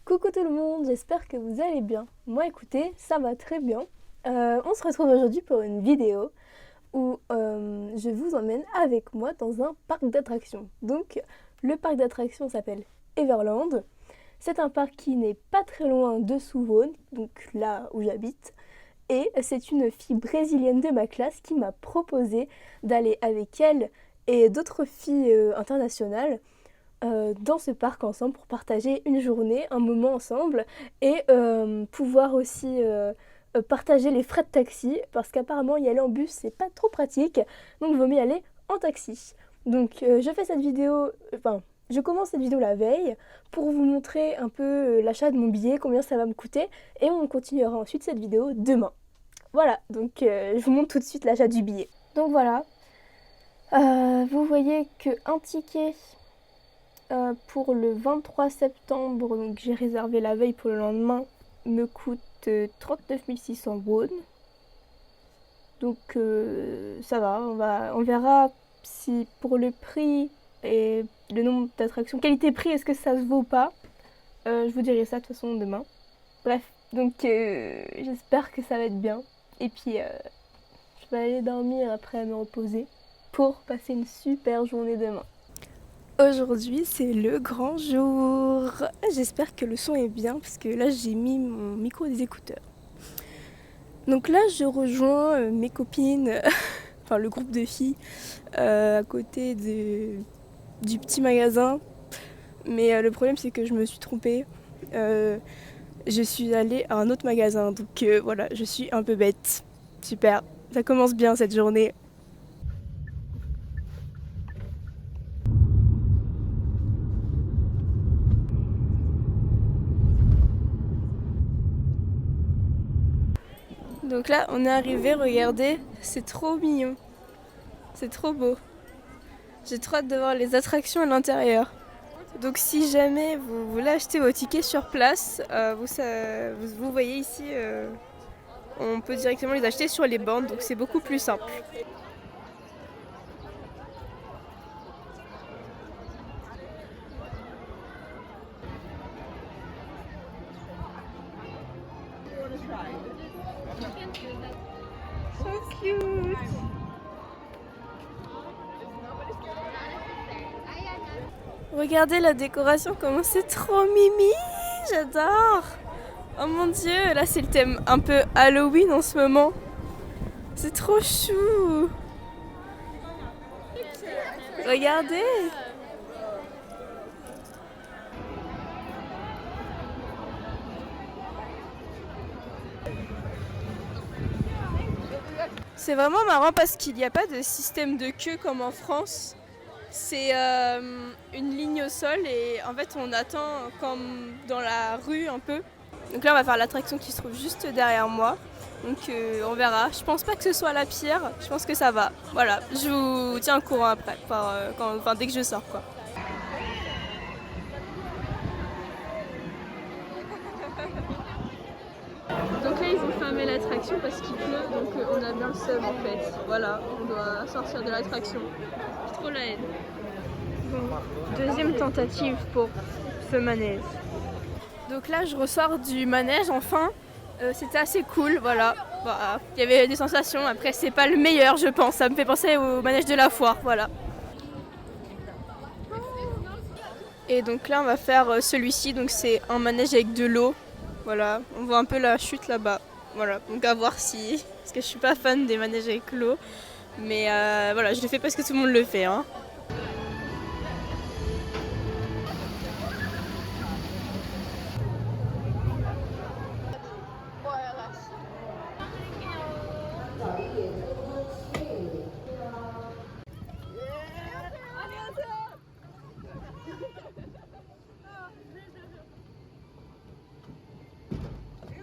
Coucou tout le monde, j'espère que vous allez bien. Moi écoutez, ça va très bien. On se retrouve aujourd'hui pour une vidéo où je vous emmène avec moi dans un parc d'attractions. Donc le parc d'attractions s'appelle Everland. C'est un parc qui n'est pas très loin de Suwon, donc là où j'habite. Et c'est une fille brésilienne de ma classe qui m'a proposé d'aller avec elle et d'autres filles internationales dans ce parc ensemble pour partager une journée, un moment ensemble et pouvoir aussi partager les frais de taxi parce qu'apparemment y aller en bus c'est pas trop pratique, donc il vaut mieux y aller en taxi. Donc je fais cette vidéo, je commence cette vidéo la veille pour vous montrer un peu l'achat de mon billet, combien ça va me coûter, et on continuera ensuite cette vidéo demain. Voilà, donc je vous montre tout de suite l'achat du billet. Donc voilà, vous voyez qu'un ticket pour le 23 septembre, donc j'ai réservé la veille pour le lendemain, me coûte 39 600 won. Donc ça va, on verra si pour le prix et le nombre d'attractions, qualité-prix, est-ce que ça se vaut ou pas. Je vous dirai ça de toute façon demain. Bref, donc j'espère que ça va être bien. Et puis je vais aller dormir après, me reposer pour passer une super journée demain. Aujourd'hui, c'est le grand jour. J'espère que le son est bien parce que là, j'ai mis mon micro des écouteurs. Donc là, je rejoins mes copines, enfin le groupe de filles, à côté du petit magasin. Mais le problème, c'est que je me suis trompée. Je suis allée à un autre magasin. Donc voilà, je suis un peu bête. Super, ça commence bien cette journée. Donc là, on est arrivé, regardez, c'est trop mignon. C'est trop beau. J'ai trop hâte de voir les attractions à l'intérieur. Donc si jamais vous voulez acheter vos tickets sur place, vous voyez ici, on peut directement les acheter sur les bornes, donc c'est beaucoup plus simple. So cute. Regardez la décoration, comment c'est trop mimi, j'adore. Oh mon dieu, là c'est le thème un peu Halloween en ce moment. C'est trop chou. Regardez. C'est vraiment marrant parce qu'il n'y a pas de système de queue comme en France. C'est une ligne au sol et en fait on attend comme dans la rue un peu. Donc là on va faire l'attraction qui se trouve juste derrière moi. Donc on verra. Je pense pas que ce soit la pire, je pense que ça va. Voilà, je vous tiens au courant après, dès que je sors quoi. Donc là ils ont fermé l'attraction parce qu'il pleut, donc on a bien le seum en fait. Voilà, on doit sortir de l'attraction. J'ai trop la haine. Bon, deuxième tentative pour ce manège. Donc là je ressors du manège enfin. C'était assez cool, voilà. Bah, il y avait des sensations, après c'est pas le meilleur je pense, ça me fait penser au manège de la foire, voilà. Et donc là on va faire celui-ci, donc c'est un manège avec de l'eau. Voilà, on voit un peu la chute là-bas. Voilà, donc à voir si... Parce que je suis pas fan des manèges avec l'eau. Mais voilà, je le fais parce que tout le monde le fait. Hein.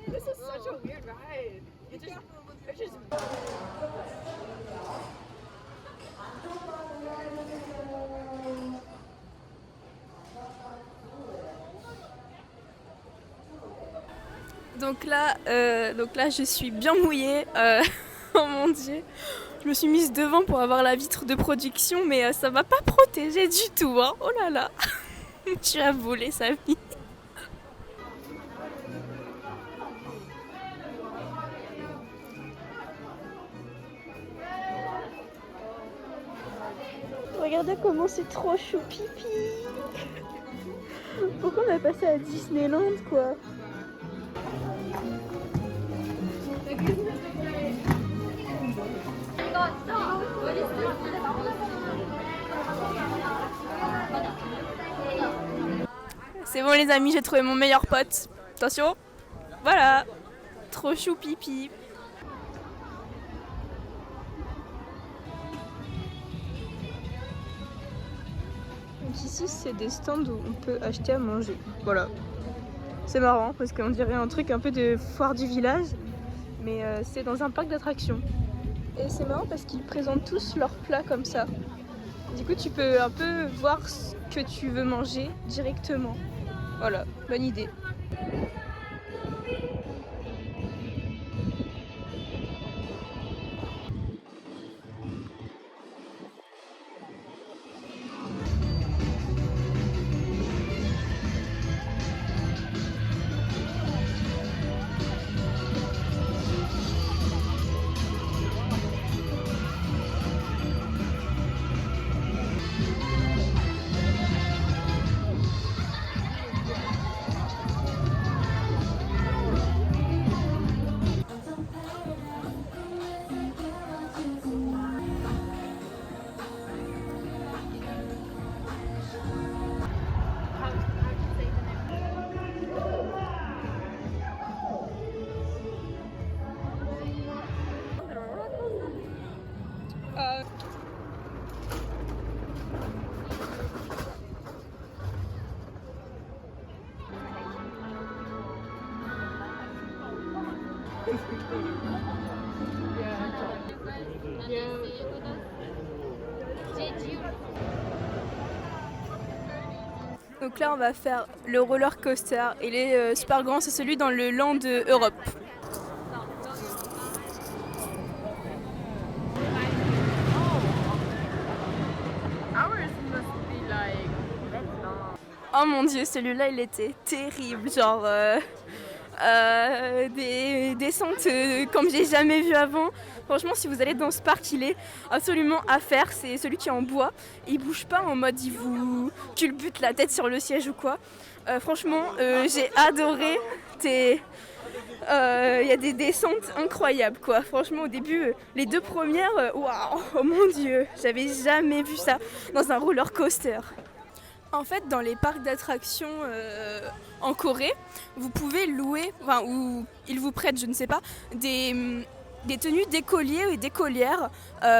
This is such a weird ride. It just Donc là, je suis bien mouillée. Oh mon dieu. Je me suis mise devant pour avoir la vitre de production, mais ça m'a pas protégée du tout. Hein. Oh là là. Tu as volé sa vie. regardez comment c'est trop choupipi. Pourquoi on a passé à Disneyland quoi? C'est bon les amis, j'ai trouvé mon meilleur pote. Attention, voilà, trop choupipi. Donc ici c'est des stands où on peut acheter à manger. Voilà. C'est marrant parce qu'on dirait un truc un peu de foire du village, mais c'est dans un parc d'attractions. Et c'est marrant parce qu'ils présentent tous leurs plats comme ça. Du coup tu peux un peu voir ce que tu veux manger directement. Voilà, bonne idée. Donc là on va faire le roller coaster. Il est super grand, c'est celui dans le Land Europe. Oh mon dieu, celui-là il était terrible, genre des descentes comme j'ai jamais vu avant. Franchement, si vous allez dans ce parc, il est absolument à faire. C'est celui qui est en bois. Il bouge pas en mode il vous culbute la tête sur le siège ou quoi. Franchement, j'ai adoré. Il y a des descentes incroyables quoi. Franchement, au début, les deux premières, waouh, oh mon dieu, j'avais jamais vu ça dans un roller coaster. En fait, dans les parcs d'attractions en Corée, vous pouvez louer, enfin, ou ils vous prêtent, je ne sais pas, des tenues d'écoliers et d'écolières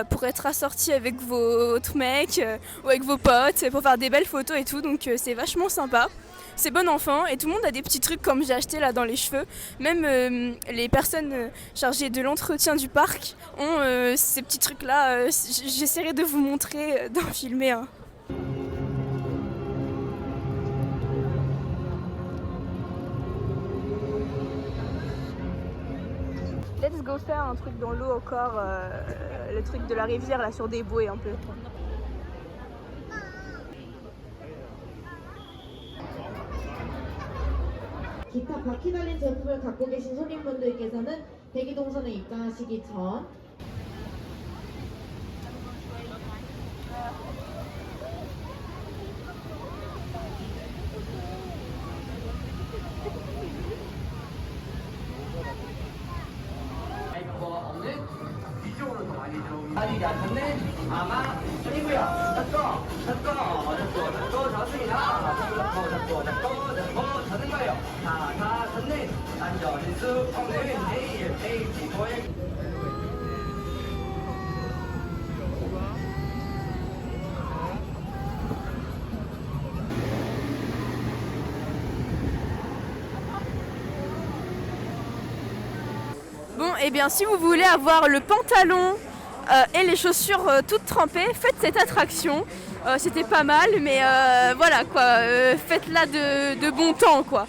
pour être assortis avec votre mec ou avec vos potes, pour faire des belles photos et tout. Donc c'est vachement sympa. C'est bon enfant et tout le monde a des petits trucs comme j'ai acheté là dans les cheveux. Même les personnes chargées de l'entretien du parc ont ces petits trucs là. J'essaierai de vous montrer, d'en filmer un. Let's go faire un truc dans l'eau encore, le truc de la rivière là sur des bouées un peu. 기타 바퀴 달린 제품을 갖고 계신 손님분들께서는 대기동선에 입장하시기 전 없는 위쪽으로 더 많이 좀 다리지 않는 아마 아니고요. 잡고 잡습니다. 잡고 잡는 거예요. 다 잡는 안전이 쑥 없는 내일 지도에. Bon, et bien si vous voulez avoir le pantalon et les chaussures toutes trempées, faites cette attraction. C'était pas mal, mais voilà quoi, faites-la de bon temps quoi.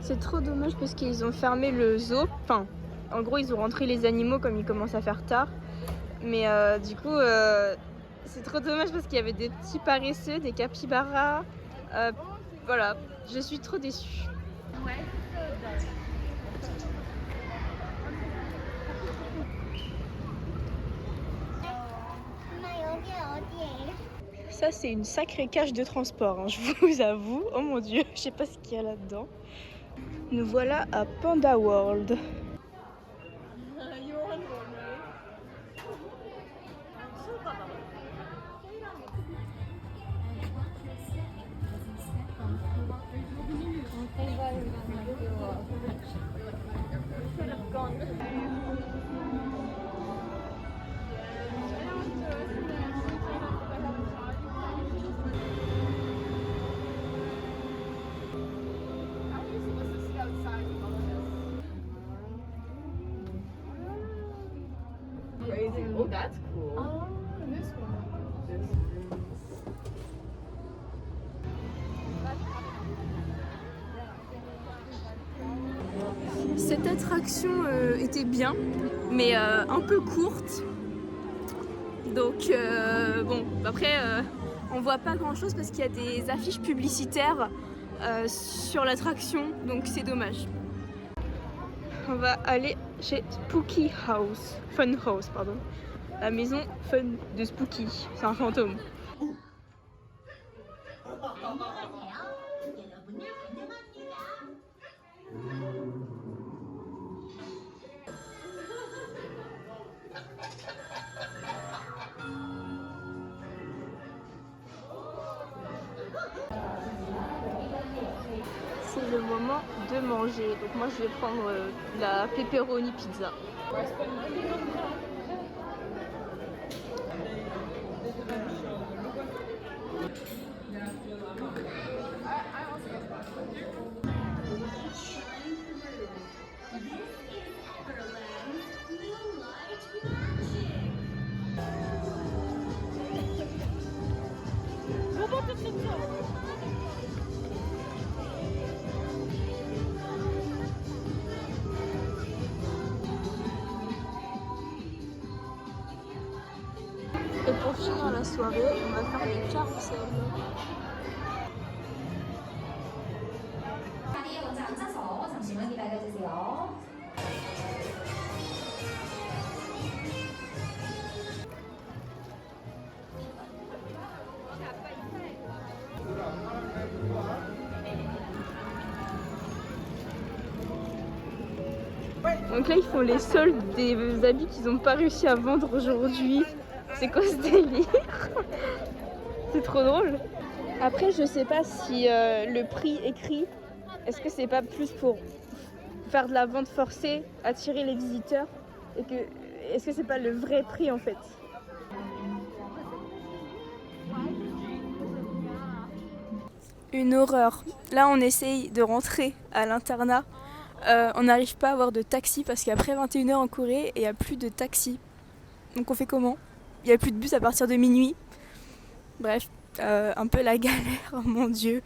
C'est trop dommage parce qu'ils ont fermé le zoo. Enfin, en gros, ils ont rentré les animaux comme il commence à faire tard. Mais du coup, c'est trop dommage parce qu'il y avait des petits paresseux, des capybaras, voilà, je suis trop déçue. Ça c'est une sacrée cage de transport, hein, je vous avoue. Oh mon dieu, je sais pas ce qu'il y a là-dedans. Nous voilà à Panda World. Oh, that's cool. Cette attraction était bien, mais un peu courte. Donc bon, après on voit pas grand chose parce qu'il y a des affiches publicitaires sur l'attraction, donc c'est dommage. On va aller chez Spooky House, Fun House pardon. La maison fun de Spooky, c'est un fantôme. C'est le moment de manger, donc moi je vais prendre la pepperoni pizza. Et pour finir la soirée, on va faire les carousels. 자리에 먼저 앉아서 잠시만 기다려주세요. Donc là ils font les soldes des habits qu'ils n'ont pas réussi à vendre aujourd'hui. C'est quoi ce délire? C'est trop drôle. Après je sais pas si le prix écrit, est-ce que c'est pas plus pour faire de la vente forcée, attirer les visiteurs, et que est-ce que c'est pas le vrai prix en fait? Une horreur. Là on essaye de rentrer à l'internat. On n'arrive pas à avoir de taxi parce qu'après 21h en Corée, il n'y a plus de taxi. Donc on fait comment? Il n'y a plus de bus à partir de minuit. Bref, un peu la galère, oh mon dieu.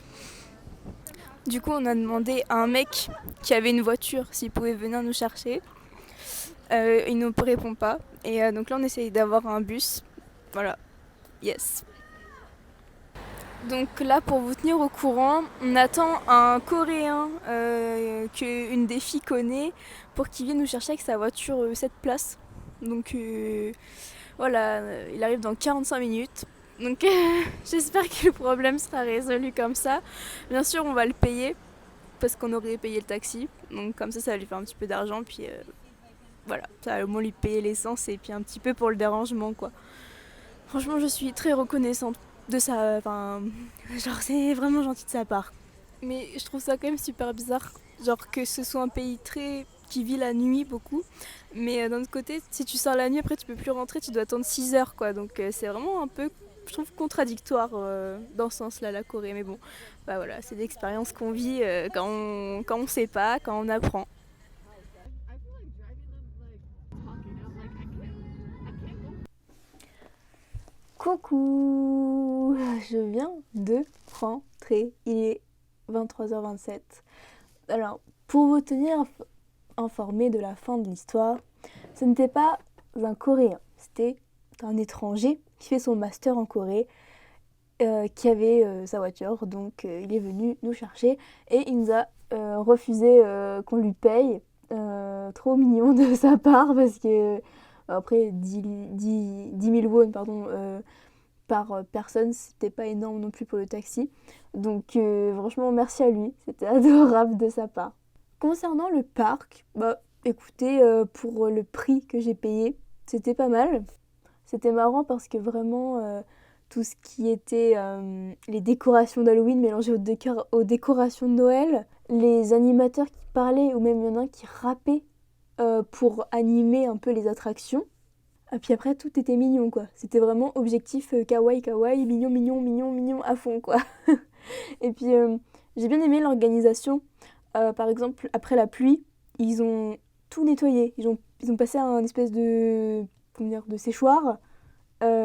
Du coup on a demandé à un mec qui avait une voiture s'il pouvait venir nous chercher. Il ne nous répond pas. Et donc là on essaye d'avoir un bus. Voilà, yes. Donc là pour vous tenir au courant, on attend un Coréen qu'une des filles connaît pour qu'il vienne nous chercher avec sa voiture 7 places. Donc voilà, il arrive dans 45 minutes. Donc j'espère que le problème sera résolu comme ça. Bien sûr on va le payer parce qu'on aurait payé le taxi. Donc comme ça va lui faire un petit peu d'argent. Puis voilà, ça va au moins lui payer l'essence et puis un petit peu pour le dérangement quoi. Franchement je suis très reconnaissante de ça, enfin, genre c'est vraiment gentil de sa part. Mais je trouve ça quand même super bizarre, genre que ce soit un pays qui vit la nuit beaucoup, mais d'un autre côté, si tu sors la nuit, après tu peux plus rentrer, tu dois attendre 6 heures quoi, donc c'est vraiment un peu, je trouve, contradictoire dans ce sens-là la Corée, mais bon, bah voilà, c'est des expériences qu'on vit quand on sait pas, quand on apprend. Coucou, je viens de rentrer, il est 23h27. Alors, pour vous tenir informé de la fin de l'histoire, ce n'était pas un Coréen, c'était un étranger qui fait son master en Corée. qui avait sa voiture, donc il est venu nous chercher et il nous a refusé qu'on lui paye. Trop mignon de sa part parce que après 10 000 won pardon, par personne, c'était pas énorme non plus pour le taxi. Donc franchement merci à lui, c'était adorable de sa part. Concernant le parc, bah écoutez, pour le prix que j'ai payé, c'était pas mal. C'était marrant parce que vraiment tout ce qui était les décorations d'Halloween mélangées aux décorations de Noël, les animateurs qui parlaient ou même il y en a un qui rappait pour animer un peu les attractions. Et puis après tout était mignon quoi. C'était vraiment objectif kawaii kawaii, mignon mignon mignon mignon à fond quoi. Et puis j'ai bien aimé l'organisation. Par exemple après la pluie, ils ont tout nettoyé. Ils ont passé un espèce de, comment dire, de séchoir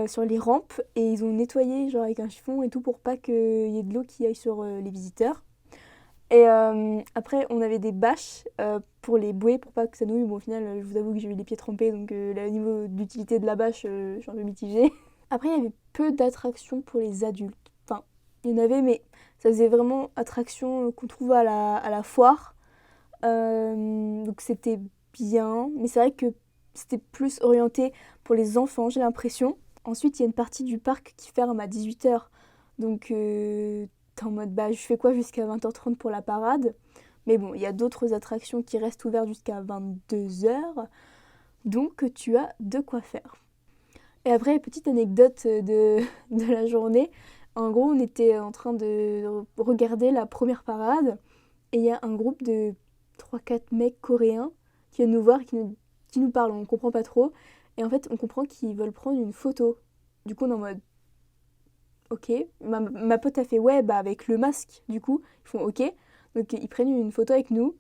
sur les rampes et ils ont nettoyé genre avec un chiffon et tout pour pas qu'il y ait de l'eau qui aille sur les visiteurs. Et après on avait des bâches pour les bouées pour pas que ça nouille. Bon au final je vous avoue que j'ai eu les pieds trempés donc au niveau de l'utilité de la bâche je suis un peu mitigée. Après il y avait peu d'attractions pour les adultes. Enfin il y en avait mais ça faisait vraiment attractions qu'on trouve à la foire. Donc c'était bien mais c'est vrai que c'était plus orienté pour les enfants j'ai l'impression. Ensuite, il y a une partie du parc qui ferme à 18h. Donc, t'es en mode, bah, je fais quoi jusqu'à 20h30 pour la parade? Mais bon, il y a d'autres attractions qui restent ouvertes jusqu'à 22h. Donc, tu as de quoi faire. Et après, petite anecdote de la journée. En gros, on était en train de regarder la première parade. Et il y a un groupe de 3-4 mecs coréens qui viennent nous voir, qui nous parlent. On ne comprend pas trop. Et en fait, on comprend qu'ils veulent prendre une photo. Du coup, on est en mode ok. Ma pote a fait ouais, bah avec le masque. Du coup, ils font ok. Donc, ils prennent une photo avec nous.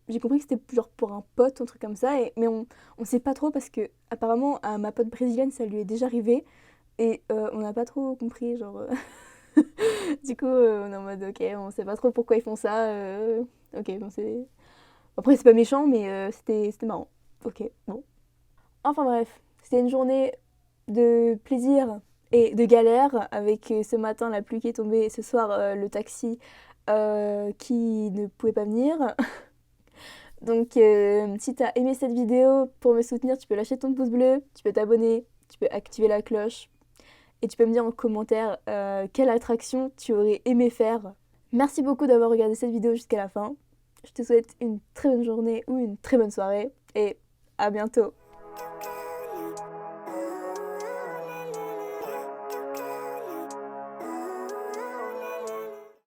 J'ai compris que c'était genre pour un pote, un truc comme ça. Mais on sait pas trop parce que, apparemment, à ma pote brésilienne, ça lui est déjà arrivé. Et on n'a pas trop compris. Genre. Du coup, on est en mode ok, on sait pas trop pourquoi ils font ça. Ok, bon, c'est. Après, c'est pas méchant, mais c'était marrant. Ok, bon. Enfin bref, c'était une journée de plaisir et de galère avec ce matin la pluie qui est tombée et ce soir le taxi qui ne pouvait pas venir. Donc si t'as aimé cette vidéo, pour me soutenir, tu peux lâcher ton pouce bleu, tu peux t'abonner, tu peux activer la cloche et tu peux me dire en commentaire quelle attraction tu aurais aimé faire. Merci beaucoup d'avoir regardé cette vidéo jusqu'à la fin. Je te souhaite une très bonne journée ou une très bonne soirée et à bientôt.